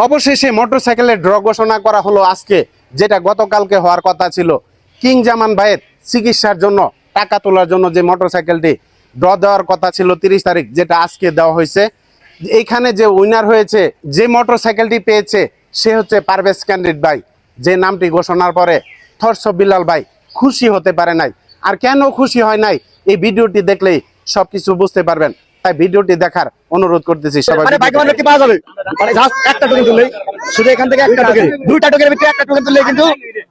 অবশেষে মোটরসাইকেলের ড্র ঘোষণা করা হলো আজকে, যেটা গতকালকে হওয়ার কথা ছিল। কিং জামান ভাইয়ের চিকিৎসার জন্য টাকা তোলার জন্য যে মোটরসাইকেলটি ড্র দেওয়ার কথা ছিল 30 তারিখ, যেটা আজকে দেওয়া হয়েছে। এইখানে যে উইনার হয়েছে, যে মোটরসাইকেলটি পেয়েছে, সে হচ্ছে পারভেজ ক্যান্ডিড ভাই। যে নামটি ঘোষণার পরে থরস বিলাল ভাই খুশি হতে পারে নাই। আর কেন খুশি হয় নাই, এই ভিডিওটি দেখলেই সবকিছু বুঝতে পারবেন। তাই ভিডিওটি দেখার অনুরোধ করতেছি সবাই। কি পাওয়া যাবে মানে জাস্ট একটা টোকেন তুললেই, শুধু এখান থেকে একটা টোকেন, দুইটা টোকেনের ভিতরে একটা টোকেন তুললেই কিন্তু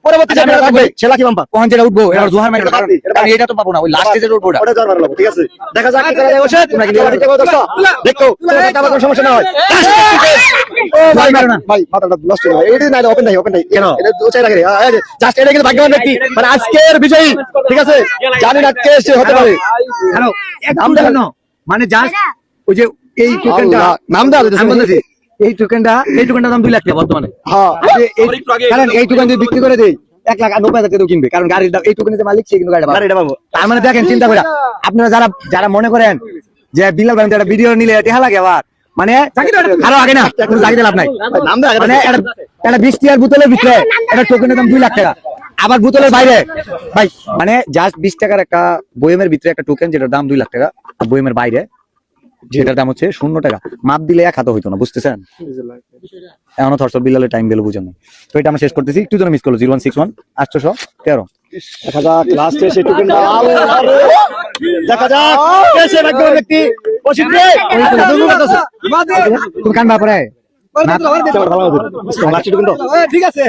পরবর্তী জায়গা থাকবে ছেলা কি বাম্পা কোন যেটা উঠবো এবার জোহার মারবে, কারণ এটা তো পাবো না, ওই লাস্টে যেটা উঠবো ওটা জোহার মারবো। ঠিক আছে, দেখা যাক কি করা যায়। বসে তোমরা কি নিয়ম দিতে পারো? দর্শক দেখো, তোমাদের আবার কোনো সমস্যা না হয়। ও ভাই মারো না ভাই, মাথাটা নষ্ট হয়ে গেল। এটা না ওপেন নাই কেন এটা উচাই রাখে। জাস্ট এটা কিন্তু ভাগ্যবান ব্যক্তি, মানে আজকের বিজয়ী। ঠিক আছে, জানি না কে সে হতে পারে। হ্যালো নাম দেন না, মানে জাস্ট ওই যে এই টোকেনটা নাম দেওয়া আমি বলতেছি, এই টোকেনটা দাম 2 লাখ টাকা বর্তমানে। হ্যাঁ, কারণ এই টোকেন যদি বিক্রি করে দেই 1,90,000 টাকা কিনবে, কারণ গাড়ির দাম এই টোকেনের যে মালিক সে কিন্তু গাড়িটা পাবো। তার মানে দেখেন, চিন্তা করে আপনারা যারা মনে করেন যে বিলাল ভাই একটা ভিডিও নিলে টেহা লাগে, আবার মানে আরো আগে না চাকরি লাভ নাই। মানে একটা 20 টাকার বোতলের ভিতরে একটা টোকেনের দাম 2 লাখ টাকা, আবার বোতলের বাইরে ভাই মানে জাস্ট 20 টাকার একটা বইমের ভিতরে একটা টোকেন যেটার দাম 2 লাখ টাকা, বইমের বাইরে যেটার দাম হচ্ছে 0 টাকা। মাপ দিলে 1 হাতও হইতো না, বুঝতেছেন? এখনো থরস বিলালের টাইম বেলে বুঝেন না। তো এটা আমরা শেষ করতেছি, একটু জন্য মিস করলো। 0161 813 দেখা যাক লাস্টে সেই টোকেন দেখা যাক কে সে ভাগ্যবান ব্যক্তি। অসিত রে তুমি কান বাপরে ঠিক আছে,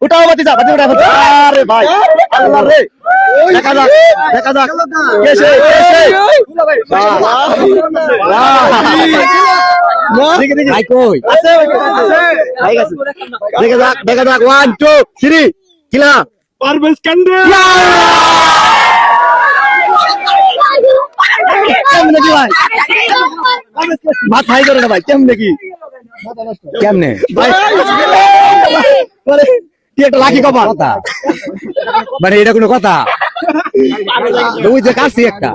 উঠাও বাতিজা। আরে ভাই আল্লাহ রে, দেখা যাক দেখা যাক 1 2 3 কিলা পারভেজ ক্যান্ডিড মাথায় করে না ভাই, কেমনে কি কেমনে ভাই কি একটা লাকি কপাল মানে এটা কোনো কথা? ওই যে কাটছি একটা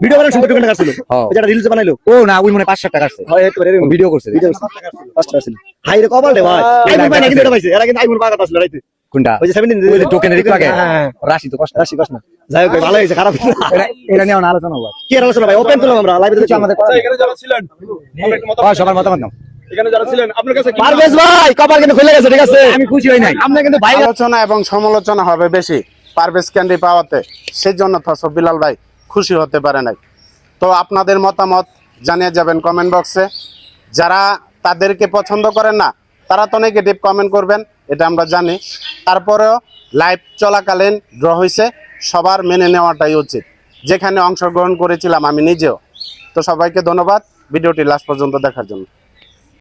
ভিডিও বানানোর সুন্দর টোকেন কাটছিল, যেটা রিলস বানাইলো। ও না, ওই মনে 5-7 টাকা কাটছে, ভিডিও করছে। হাই রে কপাল রে ভাই, আইফোন পাই না কিন্তু এটা পাইছে। এরা কিন্তু আইফোন পাওয়া কথা ছিল রাইতে। কোনটা? ওই যে 17 ওই যে টোকেনের একটু আগে রাশি তো কষ্ট না। যাই হোক ভালো হয়েছে, খারাপ এটা নিয়ে আলোচনা হবে। কি আলোচনা ভাই? ওপেন তুললাম আমরা লাইভে দেখছি আমাদের। এখানে যারা ছিলেন সবার মতামত নাও। এখানে যারা ছিলেন আপনার কাছে পারভেজ ভাই কপাল কিন্তু খুলে গেছে। ঠিক আছে, আমি খুশি হই নাই। আমরা কিন্তু ভাই আলোচনা এবং সমালোচনা হবে বেশি পারভেজ ক্যান্ডিড পাওয়াতে, সেজন্য থরস বিলাল ভাই খুশি হতে পারে নাই। তো আপনাদের মতামত জানিয়ে যাবেন কমেন্ট বক্সে। যারা তাদেরকে পছন্দ করেন না তারা তো নেগেটিভ কমেন্ট করবেন, এটা আমরা জানি। তারপরেও লাইভ চলাকালীন ড্র হয়েছে, সবার মেনে নেওয়াটাই উচিত, যেখানে অংশগ্রহণ করেছিলাম আমি নিজেও। তো সবাইকে ধন্যবাদ ভিডিওটি লাস্ট পর্যন্ত দেখার জন্য।